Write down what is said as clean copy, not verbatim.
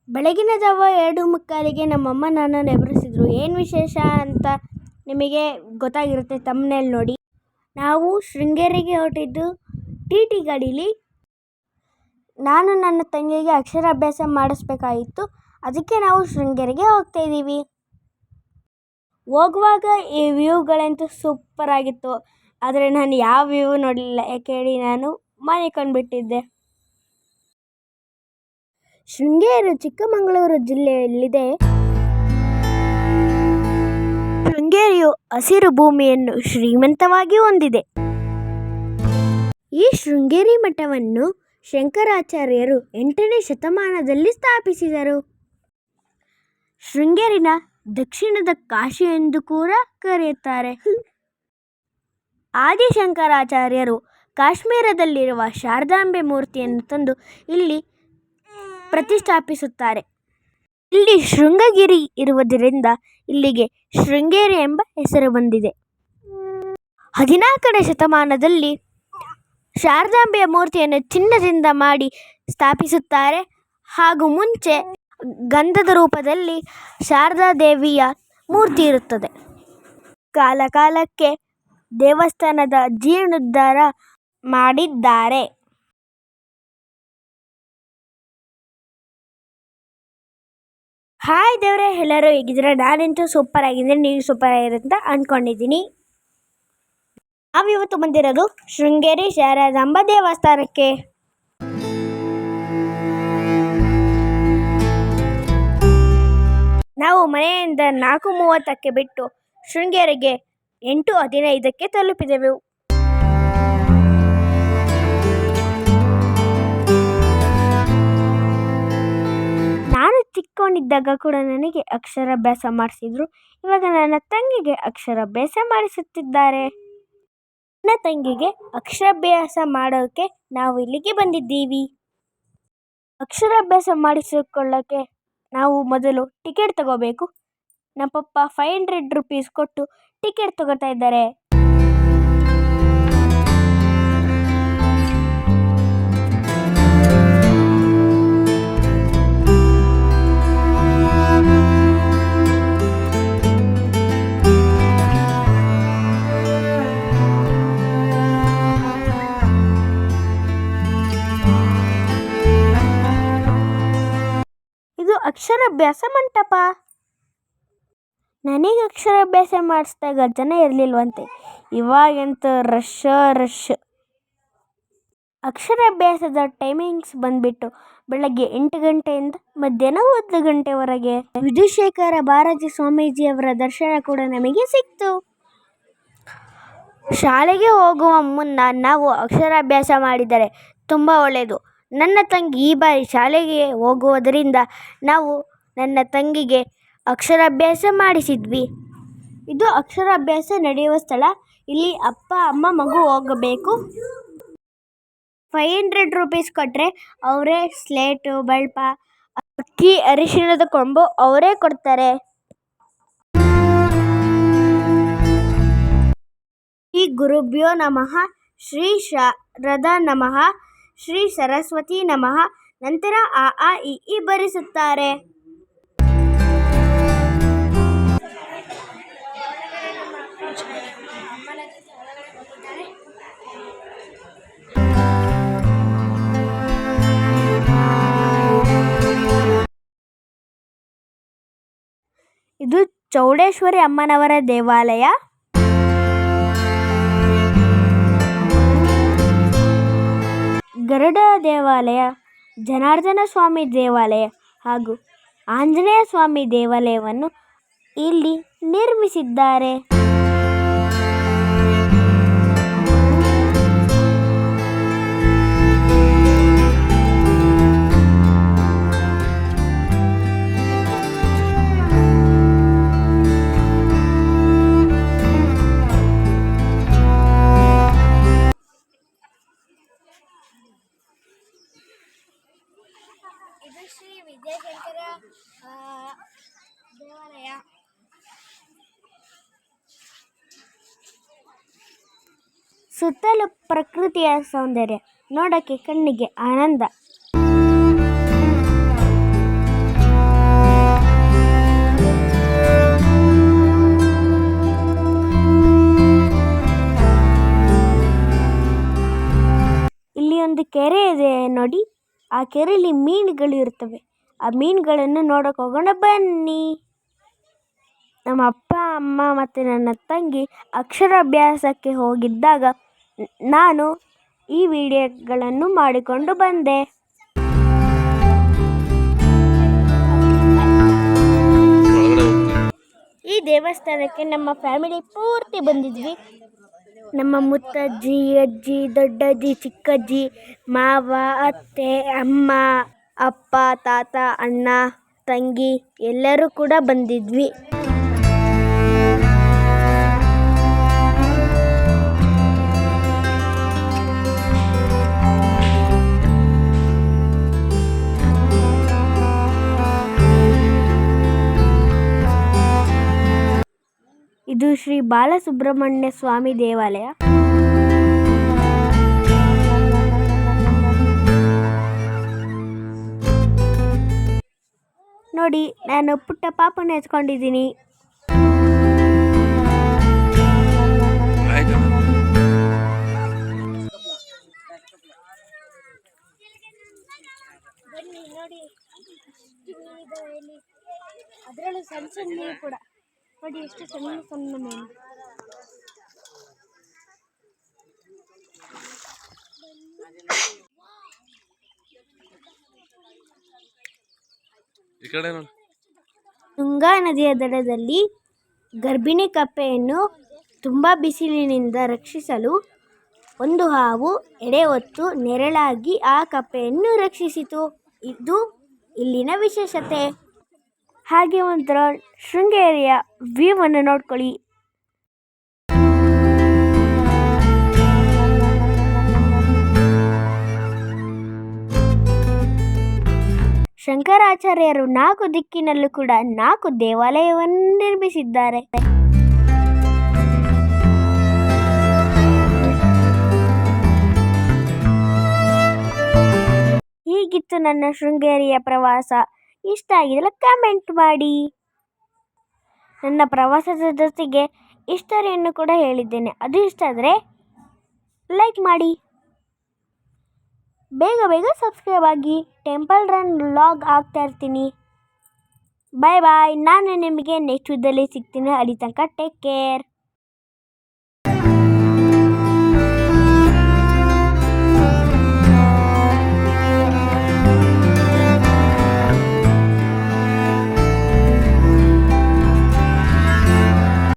ಬೆಳಗಿನ ಜಾವ 2:45ಗೆ ನಮ್ಮಮ್ಮ ನನ್ನನ್ನು ಎಬ್ಬಿಸಿದ್ರು. ಏನು ವಿಶೇಷ ಅಂತ ನಿಮಗೆ ಗೊತ್ತಾಗಿರುತ್ತೆ ತಮ್ಮನೇಲಿ ನೋಡಿ. ನಾವು ಶೃಂಗೇರಿಗೆ ಹೊರಟಿದ್ದು ಟಿ ಗಾಡೀಲಿ. ನಾನು ನನ್ನ ತಂಗಿಗೆ ಅಕ್ಷರಾಭ್ಯಾಸ ಮಾಡಿಸ್ಬೇಕಾಗಿತ್ತು. ಅದಕ್ಕೆ ನಾವು ಶೃಂಗೇರಿಗೆ ಹೋಗ್ತಾ ಇದ್ದೀವಿ. ಹೋಗುವಾಗ ಈ ವ್ಯೂಗಳಂತೂ ಸೂಪರ್ ಆಗಿತ್ತು. ಆದರೆ ನಾನು ಯಾವ ವ್ಯೂ ನೋಡಲಿಲ್ಲ, ಯಾಕೆ ಹೇಳಿ, ನಾನು ಮಲ್ಕೊಂಡ್ಬಿಟ್ಟಿದ್ದೆ. ಶೃಂಗೇರಿ ಚಿಕ್ಕಮಗಳೂರು ಜಿಲ್ಲೆಯಲ್ಲಿದೆ. ಶೃಂಗೇರಿಯು ಹಸಿರು ಭೂಮಿಯನ್ನು ಶ್ರೀಮಂತವಾಗಿ ಹೊಂದಿದೆ. ಈ ಶೃಂಗೇರಿ ಮಠವನ್ನು ಶಂಕರಾಚಾರ್ಯರು 8ನೇ ಶತಮಾನದಲ್ಲಿ ಸ್ಥಾಪಿಸಿದರು. ಶೃಂಗೇರಿನ ದಕ್ಷಿಣದ ಕಾಶಿ ಎಂದು ಕೂಡ ಕರೆಯುತ್ತಾರೆ. ಆದಿಶಂಕರಾಚಾರ್ಯರು ಕಾಶ್ಮೀರದಲ್ಲಿರುವ ಶಾರದಾಂಬೆ ಮೂರ್ತಿಯನ್ನು ತಂದು ಇಲ್ಲಿ ಪ್ರತಿಷ್ಠಾಪಿಸುತ್ತಾರೆ. ಇಲ್ಲಿ ಶೃಂಗಗಿರಿ ಇರುವುದರಿಂದ ಇಲ್ಲಿಗೆ ಶೃಂಗೇರಿ ಎಂಬ ಹೆಸರು ಬಂದಿದೆ. 14ನೇ ಶತಮಾನದಲ್ಲಿ ಶಾರದಾಂಬೆಯ ಮೂರ್ತಿಯನ್ನು ಚಿನ್ನದಿಂದ ಮಾಡಿ ಸ್ಥಾಪಿಸುತ್ತಾರೆ. ಹಾಗೂ ಮುಂಚೆ ಗಂಧದ ರೂಪದಲ್ಲಿ ಶಾರದಾ ದೇವಿಯ ಮೂರ್ತಿ ಇರುತ್ತದೆ. ಕಾಲಕಾಲಕ್ಕೆ ದೇವಸ್ಥಾನದ ಜೀರ್ಣೋದ್ಧಾರ ಮಾಡಿದ್ದಾರೆ. ಹಾಯ್ ದೇವ್ರೆ, ಎಲ್ಲರೂ ಹೇಗಿದ್ದೀರಾ? ನಾನಂತೂ ಸೂಪರ್ ಆಗಿದ್ದೀನಿ, ನೀವು ಸೂಪರ್ ಆಗಿರಂತ ಅಂದ್ಕೊಂಡಿದ್ದೀನಿ. ನಾವಿವತ್ತು ಬಂದಿರೋದು ಶೃಂಗೇರಿ ಶಾರದಾಂಬಾ ದೇವಸ್ಥಾನಕ್ಕೆ. ನಾವು ಮನೆಯಿಂದ 4:30ಕ್ಕೆ ಬಿಟ್ಟು ಶೃಂಗೇರಿಗೆ 8:15ಕ್ಕೆ ತಲುಪಿದೆವು. ನಾನು ಚಿಕ್ಕವನಿದ್ದಾಗ ಕೂಡ ನನಗೆ ಅಕ್ಷರಾಭ್ಯಾಸ ಮಾಡಿಸಿದ್ರು. ಇವಾಗ ನನ್ನ ತಂಗಿಗೆ ಅಕ್ಷರಾಭ್ಯಾಸ ಮಾಡಿಸುತ್ತಿದ್ದಾರೆ. ನನ್ನ ತಂಗಿಗೆ ಅಕ್ಷರಾಭ್ಯಾಸ ಮಾಡೋಕ್ಕೆ ನಾವು ಇಲ್ಲಿಗೆ ಬಂದಿದ್ದೀವಿ. ಅಕ್ಷರಾಭ್ಯಾಸ ಮಾಡಿಸಿಕೊಳ್ಳೋಕ್ಕೆ ನಾವು ಮೊದಲು ಟಿಕೆಟ್ ತಗೋಬೇಕು. ನಮ್ಮ ಪಪ್ಪ 500 ರೂಪೀಸ್ ಕೊಟ್ಟು ಟಿಕೆಟ್ ತಗೋತಾ ಇದ್ದಾರೆ. ಇದು ಅಕ್ಷರಾಭ್ಯಾಸ ಮಂಟಪ. ನನಗೆ ಅಕ್ಷರಾಭ್ಯಾಸ ಮಾಡಿಸಿದಾಗ ಜನ ಇರಲಿಲ್ವಂತೆ. ಇವಾಗಂತೂ ರಶ್. ಅಕ್ಷರಾಭ್ಯಾಸದ ಟೈಮಿಂಗ್ಸ್ ಬಂದ್ಬಿಟ್ಟು ಬೆಳಗ್ಗೆ 8 ಗಂಟೆಯಿಂದ ಮಧ್ಯಾಹ್ನ 1 ಗಂಟೆವರೆಗೆ. ವಿಧುಶೇಖರ ಭಾರತಿ ಸ್ವಾಮೀಜಿಯವರ ದರ್ಶನ ಕೂಡ ನಮಗೆ ಸಿಕ್ತು. ಶಾಲೆಗೆ ಹೋಗುವ ಮುನ್ನ ನಾವು ಅಕ್ಷರಾಭ್ಯಾಸ ಮಾಡಿದರೆ ತುಂಬ ಒಳ್ಳೆಯದು. ನನ್ನ ತಂಗಿ ಈ ಬಾರಿ ಶಾಲೆಗೆ ಹೋಗುವುದರಿಂದ ನಾವು ನನ್ನ ತಂಗಿಗೆ ಅಕ್ಷರಾಭ್ಯಾಸ ಮಾಡಿಸಿದ್ವಿ. ಇದು ಅಕ್ಷರಾಭ್ಯಾಸ ನಡೆಯುವ ಸ್ಥಳ. ಇಲ್ಲಿ ಅಪ್ಪ ಅಮ್ಮ ಮಗು ಹೋಗಬೇಕು. 500 ರೂಪೀಸ್ ಕೊಟ್ಟರೆ ಅವರೇ ಸ್ಲೇಟು, ಬಲ್ಪ, ಅಕ್ಕಿ, ಅರಿಶಿಣದ ಕೊಂಬು ಅವರೇ ಕೊಡ್ತಾರೆ. ಶ್ರೀ ಗುರುಭ್ಯೋ ನಮಃ, ಶ್ರೀ ಶಾರದಾ ನಮಃ, ಶ್ರೀ ಸರಸ್ವತಿ ನಮಃ. ನಂತರ ಆ ಇ ಬರೆಸುತ್ತಾರೆ. ಇದು ಚೌಡೇಶ್ವರಿ ಅಮ್ಮನವರ ದೇವಾಲಯ. ಗರುಡ ದೇವಾಲಯ, ಜನಾರ್ದನ ಸ್ವಾಮಿ ದೇವಾಲಯ ಹಾಗೂ ಆಂಜನೇಯ ಸ್ವಾಮಿ ದೇವಾಲಯವನ್ನು ಇಲ್ಲಿ ನಿರ್ಮಿಸಿದ್ದಾರೆ. ಇದು ಶ್ರೀ ವಿದ್ಯಾಶಂಕರ ದೇವಾಲಯ. ಸುತ್ತಲೂ ಪ್ರಕೃತಿಯ ಸೌಂದರ್ಯ ನೋಡಕ್ಕೆ ಕಣ್ಣಿಗೆ ಆನಂದ. ಆ ಕೆರೆಯಲ್ಲಿ ಮೀನುಗಳು ಇರ್ತವೆ. ಆ ಮೀನುಗಳನ್ನು ನೋಡೋಕೆ ಹೋಗೋಣ ಬನ್ನಿ. ನಮ್ಮ ಅಪ್ಪ ಅಮ್ಮ ಮತ್ತು ನನ್ನ ತಂಗಿ ಅಕ್ಷರಾಭ್ಯಾಸಕ್ಕೆ ಹೋಗಿದ್ದಾಗ ನಾನು ಈ ವಿಡಿಯೋಗಳನ್ನು ಮಾಡಿಕೊಂಡು ಬಂದೆ. ಈ ದೇವಸ್ಥಾನಕ್ಕೆ ನಮ್ಮ ಫ್ಯಾಮಿಲಿ ಪೂರ್ತಿ ಬಂದಿದ್ವಿ. ನಮ್ಮ ಮುತ್ತಜ್ಜಿ, ಅಜ್ಜಿ, ದೊಡ್ಡಜ್ಜಿ, ಚಿಕ್ಕಜ್ಜಿ, ಮಾವ, ಅತ್ತೆ, ಅಮ್ಮ, ಅಪ್ಪ, ತಾತ, ಅಣ್ಣ, ತಂಗಿ ಎಲ್ಲರೂ ಕೂಡ ಬಂದಿದ್ವಿ. ಇದು ಶ್ರೀ ಬಾಲಸುಬ್ರಹ್ಮಣ್ಯ ಸ್ವಾಮಿ ದೇವಾಲಯ. ನೋಡಿ, ನಾನು ಪುಟ್ಟ ಪಾಪನ ಎತ್ಕೊಂಡಿದ್ದೀನಿ. ಬನ್ನಿ ನೋಡಿ, ಅದರಲ್ಲೂ ಸಣ್ಣ ಸಣ್ಣ ಕೂಡ ನೋಡಿ, ಎಷ್ಟು ಸಣ್ಣ ಸಣ್ಣ ಮೀನು. ತುಂಗಾ ನದಿಯ ದಡದಲ್ಲಿ ಗರ್ಭಿಣಿ ಕಪ್ಪೆಯನ್ನು ತುಂಬ ಬಿಸಿಲಿನಿಂದ ರಕ್ಷಿಸಲು ಒಂದು ಹಾವು ಎಡೆ ಹೊತ್ತು ನೆರಳಾಗಿ ಆ ಕಪ್ಪೆಯನ್ನು ರಕ್ಷಿಸಿತು. ಇದು ಇಲ್ಲಿನ ವಿಶೇಷತೆ. ಹಾಗೆ ಒಂಥರ ಶೃಂಗೇರಿಯ ವ್ಯೂವನ್ನು ನೋಡ್ಕೊಳ್ಳಿ. ಶಂಕರಾಚಾರ್ಯರು 4 ದಿಕ್ಕಿನಲ್ಲೂ ಕೂಡ 4 ದೇವಾಲಯವನ್ನು ನಿರ್ಮಿಸಿದ್ದಾರೆ. ಹೀಗಿತ್ತು ನನ್ನ ಶೃಂಗೇರಿಯ ಪ್ರವಾಸ. ಇಷ್ಟ ಆಗಿದ್ರೆ ಕಮೆಂಟ್ ಮಾಡಿ. ನನ್ನ ಪ್ರವಾಸದ ಜೊತೆಗೆ ಹಿಸ್ಟರಿಯನ್ನು ಕೂಡ ಹೇಳಿದ್ದೇನೆ. ಅದು ಇಷ್ಟ ಆದರೆ ಲೈಕ್ ಮಾಡಿ. ಬೇಗ ಬೇಗ ಸಬ್ಸ್ಕ್ರೈಬ್ ಆಗಿ. ಟೆಂಪಲ್ ರನ್ ವ್ಲಾಗ್ ಆಗ್ತಾ ಇರ್ತೀನಿ. ಬಾಯ್ ಬಾಯ್. ನಾನು ನಿಮಗೆ ನೆಕ್ಸ್ಟ್ ವಿಡಿಯೋದಲ್ಲಿ ಸಿಗ್ತೀನಿ. ಅಲ್ಲಿ ತನಕ ಟೇಕ್ ಕೇರ್.